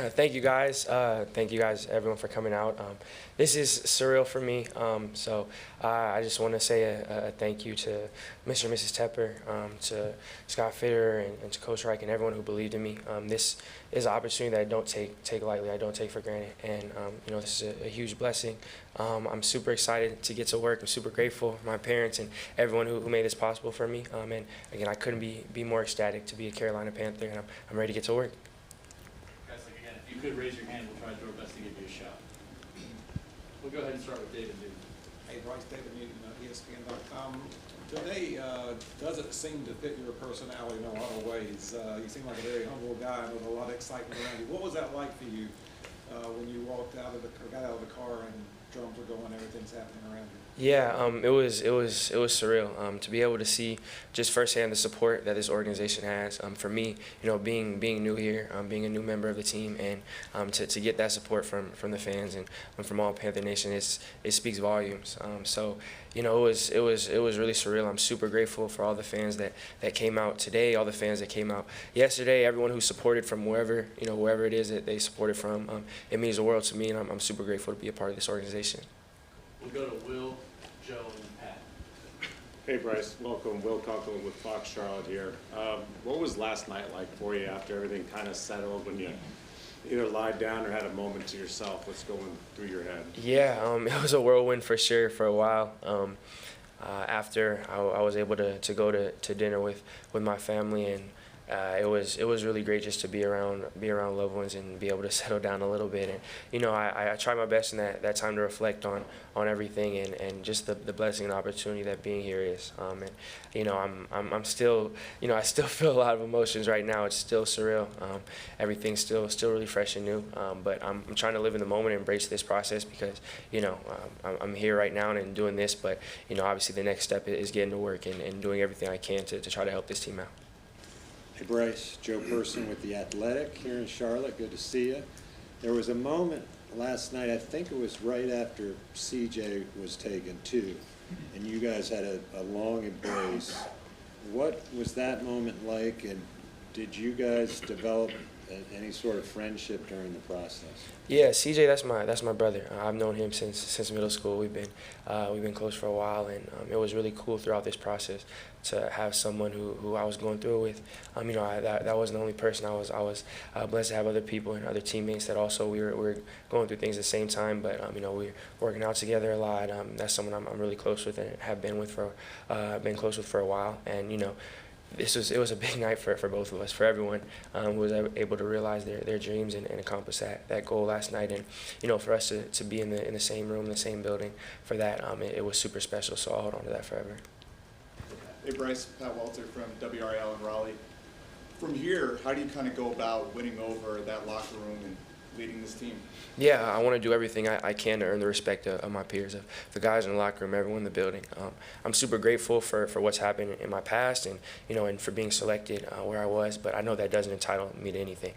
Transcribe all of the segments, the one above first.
Thank you guys. Thank you guys, everyone, for coming out. This is surreal for me. I just want to say a thank you to Mr. and Mrs. Tepper, to Scott Fitter, and to Coach Reich, and everyone who believed in me. This is an opportunity that I don't take lightly. I don't take for granted, and this is a huge blessing. I'm super excited to get to work. I'm super grateful for my parents and everyone who made this possible for me. And again, I couldn't be more ecstatic to be a Carolina Panther, and I'm ready to get to work. If you could raise your hand, we'll try to do our best to give you a shot. We'll go ahead and start with David Newton. Hey, Bryce, David Newton, ESPN.com. Today doesn't seem to fit your personality in a lot of ways. You seem like a very humble guy with a lot of excitement around you. What was that like for you when you got out of the car and drums were going, everything's happening around you? Yeah, it was surreal to be able to see just firsthand the support that this organization has. For me, being new here, being a new member of the team, and to get that support from the fans and from all Panther Nation, it speaks volumes. It was really surreal. I'm super grateful for all the fans that came out today, all the fans that came out yesterday, everyone who supported from wherever it is that they supported from. It means the world to me, and I'm super grateful to be a part of this organization. We'll go to Will, Joe, and Pat. Hey Bryce, welcome. Will Conklin with Fox Charlotte here. What was last night like for you after everything kind of settled, when you either lied down or had a moment to yourself? What's going through your head? Yeah, it was a whirlwind for sure for a while. After I was able to go to dinner with my family, and it was really great just to be around loved ones and be able to settle down a little bit. And I try my best in that time to reflect on everything and just the blessing and opportunity that being here is. I'm still I still feel a lot of emotions right now. It's still surreal. Everything's still really fresh and new. But I'm trying to live in the moment and embrace this process because I'm here right now and doing this. But obviously the next step is getting to work and doing everything I can to try to help this team out. Hey Bryce, Joe Person with The Athletic here in Charlotte. Good to see you. There was a moment last night, I think it was right after CJ was taken too, and you guys had a long embrace. What was that moment like, and did you guys develop any sort of friendship during the process? Yeah, CJ, that's my brother. I've known him since middle school. We've been close for a while, and it was really cool throughout this process to have someone who I was going through it with. That wasn't the only person. I was blessed to have other people and other teammates that also we were going through things at the same time. But we're working out together a lot. That's someone I'm really close with and have been close with for a while. And it was a big night for both of us, for everyone who was able to realize their dreams and accomplish that goal last night. And for us to be in the same room, the same building for that, it was super special. So I'll hold on to that forever. Hey Bryce, Pat Walter from WRL in Raleigh. From here, how do you kind of go about winning over that locker room and leading this team? Yeah, I want to do everything I can to earn the respect of my peers, of the guys in the locker room, everyone in the building. I'm super grateful for what's happened in my past and for being selected where I was, but I know that doesn't entitle me to anything.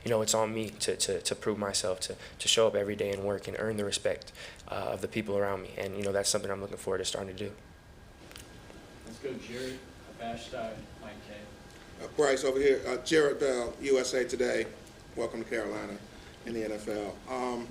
It's on me to prove myself, to show up every day and work and earn the respect of the people around me, and that's something I'm looking forward to starting to do. Let's go Jerry, Abashtai, Mike K. Bryce over here, Jared Bell, USA Today. Welcome to Carolina in the NFL.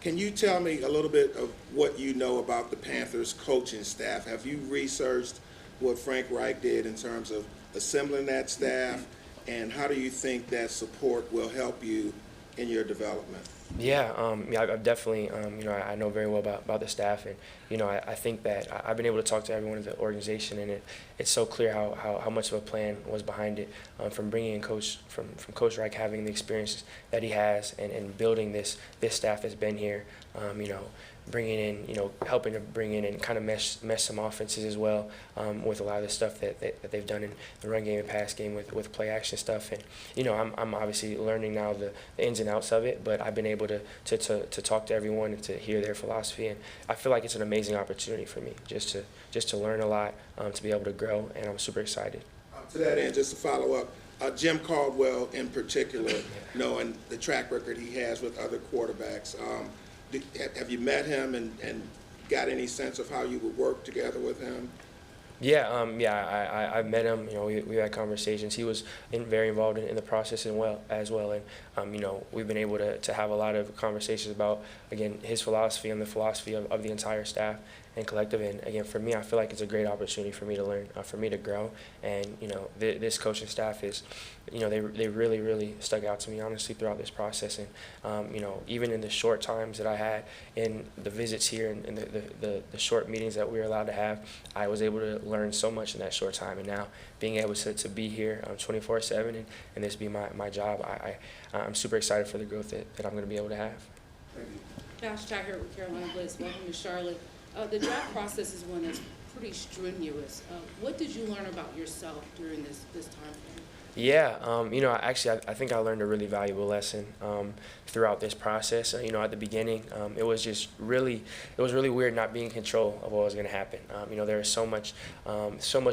Can you tell me a little bit of what you know about the Panthers coaching staff? Have you researched what Frank Reich did in terms of assembling that staff, and how do you think that support will help you in your development? Yeah, I've definitely, I know very well about the staff, and I think that I've been able to talk to everyone in the organization, and it's so clear how much of a plan was behind it, from bringing in from Coach Reich, having the experience that he has, and building this staff that's been here, bringing in, helping to bring in and kind of mesh some offenses as well, with a lot of the stuff that they've done in the run game and pass game with play action stuff. And I'm obviously learning now the ins and outs of it, but I've been able to talk to everyone and to hear their philosophy, and I feel like it's an amazing opportunity for me just to learn a lot, to be able to grow, and I'm super excited. To that end, just to follow up, Jim Caldwell in particular, knowing the track record he has with other quarterbacks, have you met him and got any sense of how you would work together with him? I met him. You know, we had conversations. He was very involved in the process as well. And you know, we've been able to have a lot of conversations about, again, his philosophy and the philosophy of the entire staff and collective. And again, for me, I feel like it's a great opportunity for me to learn, for me to grow. And you know, this coaching staff is, you know, they really stuck out to me honestly throughout this process. And you know, even in the short times that I had in the visits here and the short meetings that we were allowed to have, I was able to learn so much in that short time. And now being able to be here 24/7 and this be my job, I'm super excited for the growth that I'm going to be able to have. Josh Chai here with Carolina Blitz. Welcome to Charlotte. The draft process is one that's pretty strenuous. What did you learn about yourself during this time frame? Yeah, you know, actually, I think I learned a really valuable lesson throughout this process. You know, at the beginning, it was really weird not being in control of what was going to happen. You know, there was so much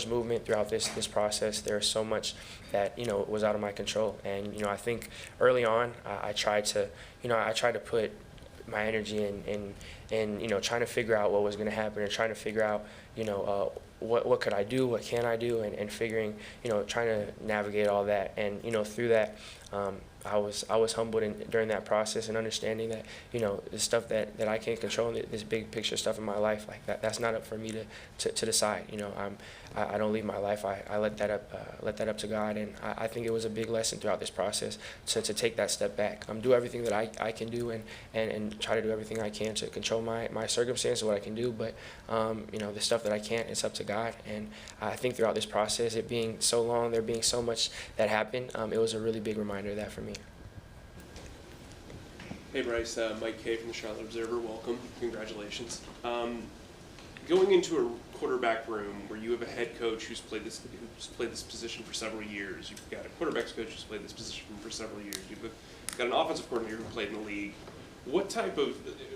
movement throughout this process. There was so much that, you know, was out of my control. And you know, I think early on, I tried to put my energy in you know, trying to figure out what was going to happen and trying to figure out, you know, what could I do, what can I do, and figuring, you know, trying to navigate all that. And you know, through that, I was humbled during that process and understanding that, you know, the stuff that I can't control, this big picture stuff in my life, like that's not up for me to decide. You know, I don't leave my life. I let that up to God. And I think it was a big lesson throughout this process to take that step back, do everything that I can do, and try to do everything I can to control my circumstances, what I can do. But you know, the stuff that I can't, it's up to God. And I think throughout this process, it being so long, there being so much that happened, it was a really big reminder of that for me. Hey Bryce, Mike Kay from the Charlotte Observer. Welcome, congratulations. Going into a quarterback room where you have a head coach who's played this position for several years, you've got a quarterbacks coach who's played this position for several years, you've got an offensive coordinator who played in the league.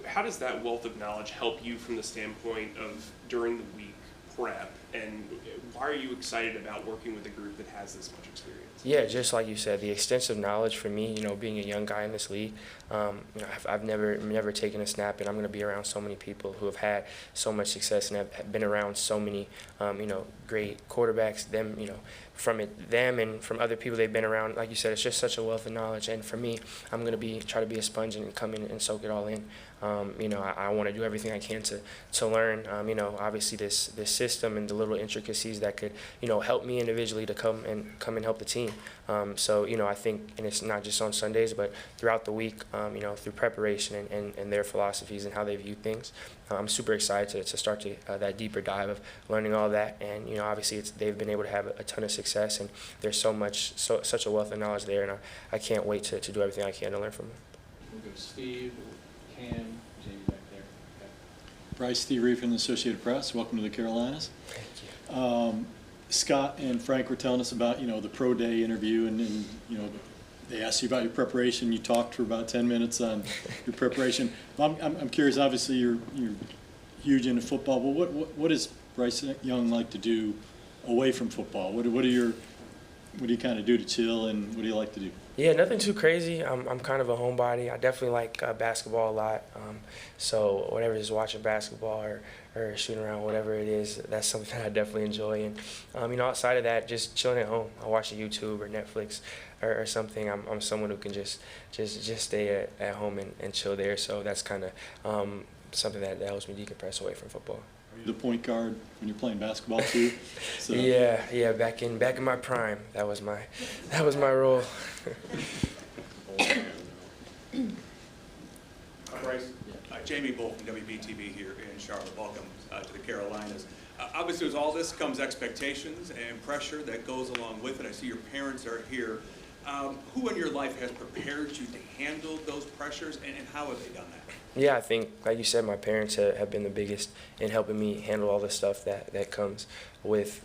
How does that wealth of knowledge help you from the standpoint of during the week prep, and why are you excited about working with a group that has this much experience? Yeah, just like you said, the extensive knowledge for me, you know, being a young guy in this league, you know, I've never taken a snap, and I'm going to be around so many people who have had so much success and have been around so many, you know, great quarterbacks. Them, you know, them and from other people they've been around. Like you said, it's just such a wealth of knowledge. And for me, I'm going to try to be a sponge and come in and soak it all in. You know, I want to do everything I can to learn. You know, obviously this system and the little intricacies that could, you know, help me individually to come and help the team. So you know, I think, and it's not just on Sundays, but throughout the week. You know, through preparation and their philosophies and how they view things. I'm super excited to start that deeper dive of learning all that. And you know, obviously they've been able to have a ton of success, and there's such a wealth of knowledge there, and I can't wait to do everything I can to learn from them. We'll go Steve, Cam, Jamie back there. Okay. Bryce, Steve Reed from the Associated Press. Welcome to the Carolinas. Thank you. Scott and Frank were telling us about, you know, the pro day interview, and you know, they asked you about your preparation. You talked for about 10 minutes on your preparation. I'm curious. Obviously, you're huge into football, but what does Bryce Young like to do away from football? What do you kind of do to chill, and what do you like to do? Yeah, nothing too crazy. I'm kind of a homebody. I definitely like basketball a lot. So whatever, just watching basketball or shooting around, whatever it is, that's something that I definitely enjoy. And you know, outside of that, just chilling at home. I watch YouTube or Netflix or something. I'm someone who can just stay at home and chill there. So that's kind of something that helps me decompress away from football. Are you the point guard when you're playing basketball too? So. Yeah. Back in my prime, that was my role. Bryce, Jamie Bull from WBTV here in Charlotte. Welcome to the Carolinas. Obviously, with all this comes expectations and pressure that goes along with it. I see your parents are here. Who in your life has prepared you to handle those pressures, and how have they done that? Yeah, I think, like you said, my parents have been the biggest in helping me handle all the stuff that comes with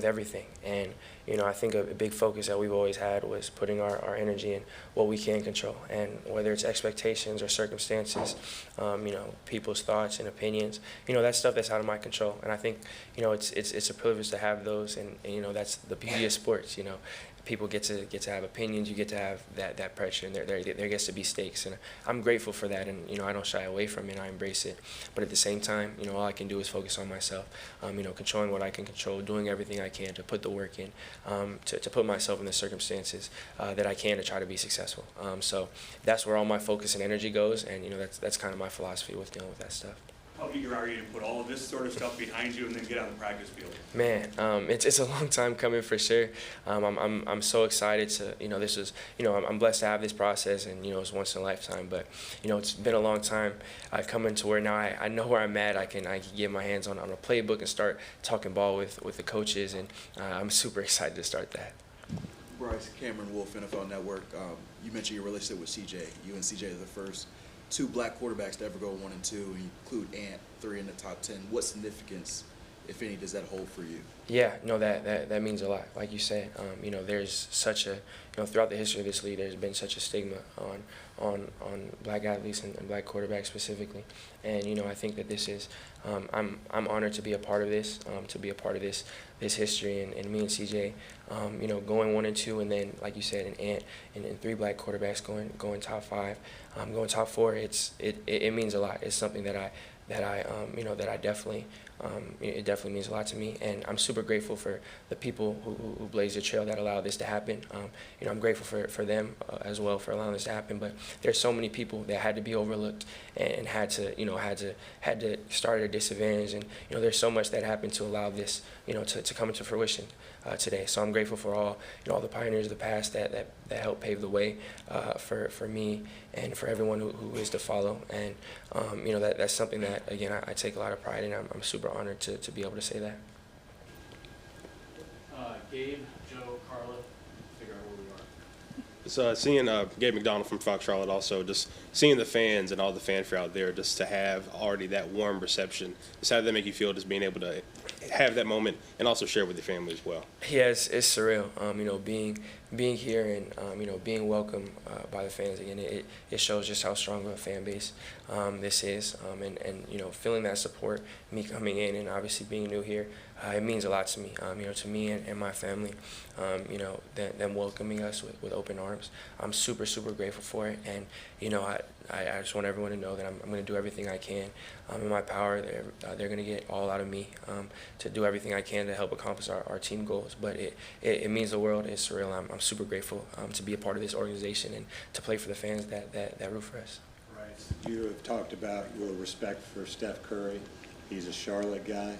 everything. And you know, I think a big focus that we've always had was putting our energy in what we can control, and whether it's expectations or circumstances, you know, people's thoughts and opinions, you know, that's stuff that's out of my control. And I think, you know, it's a privilege to have those, and you know, that's the beauty of sports. You know, people get to have opinions. You get to have that pressure, and there gets to be stakes. And I'm grateful for that, and I don't shy away from it. I embrace it. But at the same time, all I can do is focus on myself. Controlling what I can control, doing everything I can to put the work in, to put myself in the circumstances that I can to try to be successful. So that's where all my focus and energy goes, and that's kind of my philosophy with dealing with that stuff. How eager are you to put all of this sort of stuff behind you and then get on the practice field? Man, it's a long time coming for sure. I'm so excited to this is I'm blessed to have this process, and it's once in a lifetime. But it's been a long time. I've come into where now I know where I'm at. I can get my hands on a playbook and start talking ball with the coaches, and I'm super excited to start that. Bryce, Cameron Wolf, NFL Network. You mentioned your relationship with CJ. You and CJ are the first 2 black quarterbacks to ever go 1 and 2, and you include Ant 3 in the top 10. What significance, if any, does that hold for you? Yeah, no, that means a lot. Like you said, there's such a throughout the history of this league, there's been such a stigma on black athletes and black quarterbacks specifically, and I think that this is I'm honored to be a part of this, this history, and me and CJ, going 1 and 2, and then like you said, an Ant and 3 black quarterbacks going top 5, going top 4. It means a lot. It's something that I definitely it definitely means a lot to me, and I'm super grateful for the people who blazed the trail that allowed this to happen. I'm grateful for them as well for allowing this to happen. But there's so many people that had to be overlooked and had to start at a disadvantage, and there's so much that happened to allow this to come into fruition today. So I'm grateful for all the pioneers of the past that helped pave the way for me and for everyone who is to follow. And that's something that again I take a lot of pride in. I'm super honored to be able to say that. Gabe, Joe, Carla, figure out where we are. So seeing Gabe McDonald from Fox Charlotte, also just seeing the fans and all the fanfare out there, just to have already that warm reception, just how did that make you feel, just being able to have that moment and also share with your family as well? Yeah, it's surreal. Being here and being welcomed by the fans again. It shows just how strong of a fan base this is, and feeling that support, me coming in and obviously being new here, it means a lot to me. To me and my family, them welcoming us with open arms. I'm super grateful for it, and I just want everyone to know that I'm going to do everything I can in my power. They're going to get all out of me to do everything I can to help accomplish our team goals. But it means the world. It's surreal. I'm super grateful to be a part of this organization and to play for the fans that root for us. Right. You have talked about your respect for Steph Curry. He's a Charlotte guy.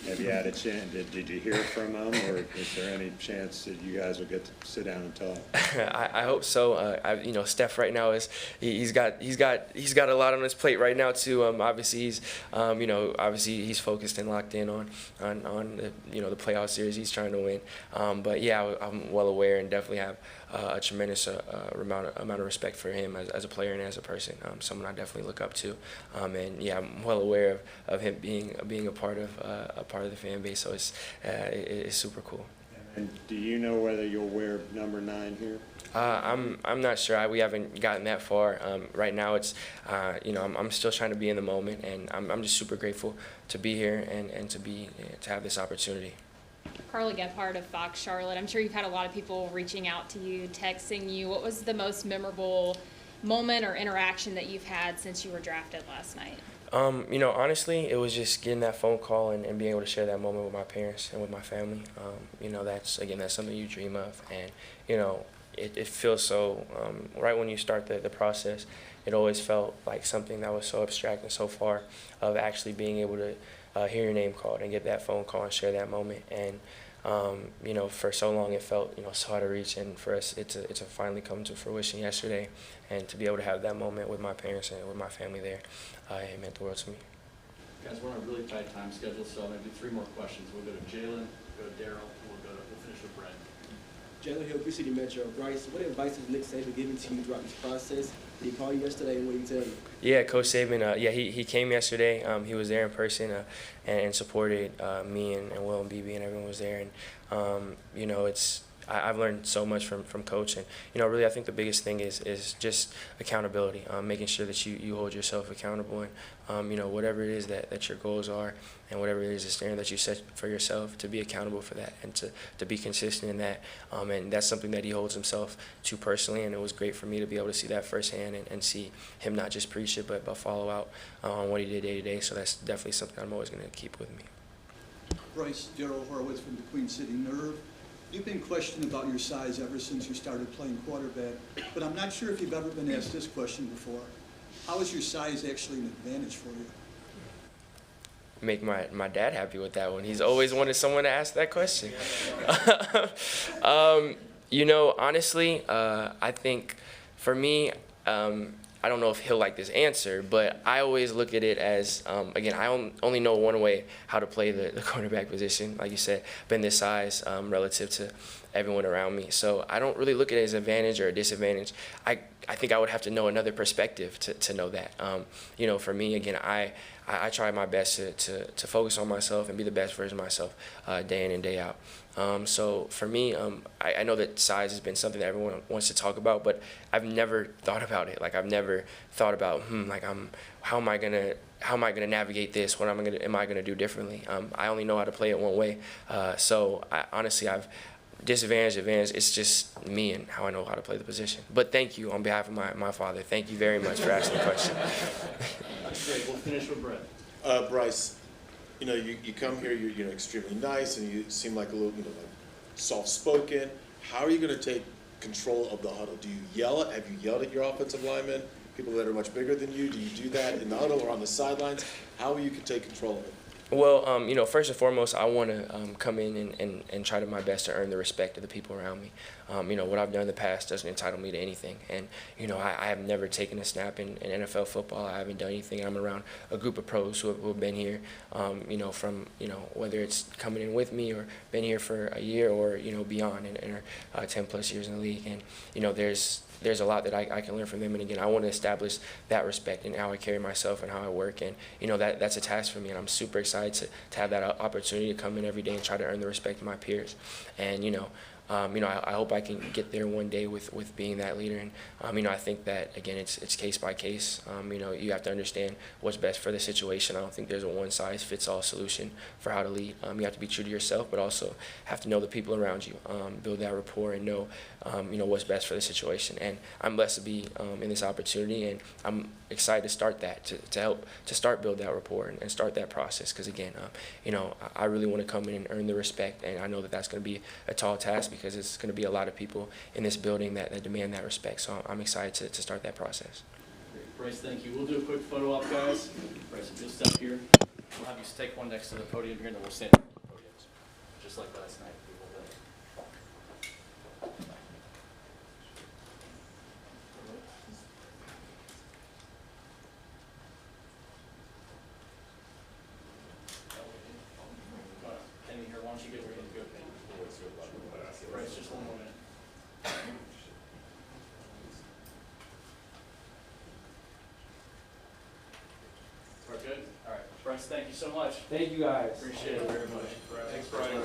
Have you had a chance? Did you hear from him, or is there any chance that you guys will get to sit down and talk? I hope so. Steph right now he's got a lot on his plate right now too. Obviously he's focused and locked in on the playoff series he's trying to win. But yeah, I'm well aware and definitely have a tremendous amount of respect for him as a player and as a person. Someone I definitely look up to. And yeah, I'm well aware of him being a part of the fan base. So it's super cool. And do you know whether you'll wear number 9 here? I'm not sure. We haven't gotten that far. Right now, it's I'm still trying to be in the moment, and I'm just super grateful to be here and to have this opportunity. Carla Gephardt of Fox Charlotte. I'm sure you've had a lot of people reaching out to you, texting you. What was the most memorable moment or interaction that you've had since you were drafted last night? Honestly, it was just getting that phone call and being able to share that moment with my parents and with my family. That's something you dream of, and it feels so. Right when you start the process, it always felt like something that was so abstract and so far of actually being able to hear your name called and get that phone call and share that moment. And for so long it felt so out of reach, and for us it's finally come to fruition yesterday, and to be able to have that moment with my parents and with my family there, it meant the world to me. Guys, we're on a really tight time schedule, so I'm going to do 3 more questions. We'll go to Jalen, go to Daryl, and we'll finish with Brett. Jalen Hill, Big City Metro. Bryce, what advice has Nick Saban given to you throughout this process? Did he call you yesterday, and what did he tell you? Yeah, Coach Saban, he came yesterday. He was there in person and supported me and Will and BB, and everyone was there. And, I've learned so much from Coach, and really I think the biggest thing is just accountability, making sure that you hold yourself accountable, and whatever it is that your goals are, and whatever it is the standard that you set for yourself, to be accountable for that, and to be consistent in that, and that's something that he holds himself to personally, and it was great for me to be able to see that firsthand and see him not just preach it but follow out on what he did day to day. So that's definitely something I'm always going to keep with me. Bryce, Gerald Horowitz from the Queen City Nerve. You've been questioned about your size ever since you started playing quarterback, but I'm not sure if you've ever been asked this question before. How is your size actually an advantage for you? Make my dad happy with that one. He's always wanted someone to ask that question. Honestly, I think for me, I don't know if he'll like this answer, but I always look at it as, again, I only know one way how to play the quarterback position. Like you said, been this size relative to everyone around me. So I don't really look at it as an advantage or a disadvantage. I think I would have to know another perspective to know that. For me, again, I try my best to focus on myself and be the best version of myself day in and day out. So for me, I know that size has been something that everyone wants to talk about, but I've never thought about it. Like I've never thought about, how am I gonna navigate this? What am I gonna do differently? I only know how to play it one way. So honestly, I've disadvantage, advantage. It's just me and how I know how to play the position. But thank you on behalf of my father. Thank you very much for asking the question. Great, we'll finish with Brett. Bryce, you come here, you're extremely nice, and you seem like a little, like soft-spoken. How are you going to take control of the huddle? Do you yell have you yelled at your offensive linemen, people that are much bigger than you? Do you do that in the huddle or on the sidelines? How you can take control of it? Well, first and foremost, I want to come in and try to my best to earn the respect of the people around me. What I've done in the past doesn't entitle me to anything. And, I have never taken a snap in NFL football. I haven't done anything. I'm around a group of pros who have been here, from, whether it's coming in with me or been here for a year or, beyond and are 10 plus years in the league. And, there's a lot that I can learn from them. And again, I want to establish that respect in how I carry myself and how I work. And, that's a task for me. And I'm super excited to have that opportunity to come in every day and try to earn the respect of my peers. And, I hope I can get there one day with being that leader. And, I think that, again, it's case by case. You have to understand what's best for the situation. I don't think there's a one-size-fits-all solution for how to lead. You have to be true to yourself, but also have to know the people around you, build that rapport, and know, what's best for the situation. And I'm blessed to be in this opportunity, and I'm excited to start that, to help to start build that rapport and start that process. Because, again, I really want to come in and earn the respect, and I know that that's going to be a tall task because it's going to be a lot of people in this building that demand that respect. So I'm excited to start that process. Great. Bryce, thank you. We'll do a quick photo op, guys. Bryce, if you'll step here. We'll have you take one next to the podium here, and then we'll stand on the podium, just like last night. Kenny, here, why don't you get ready to go? Bryce, just one more minute. We're good? All right. Bryce, thank you so much. Thank you, guys. Appreciate it very much. Thanks, Brian.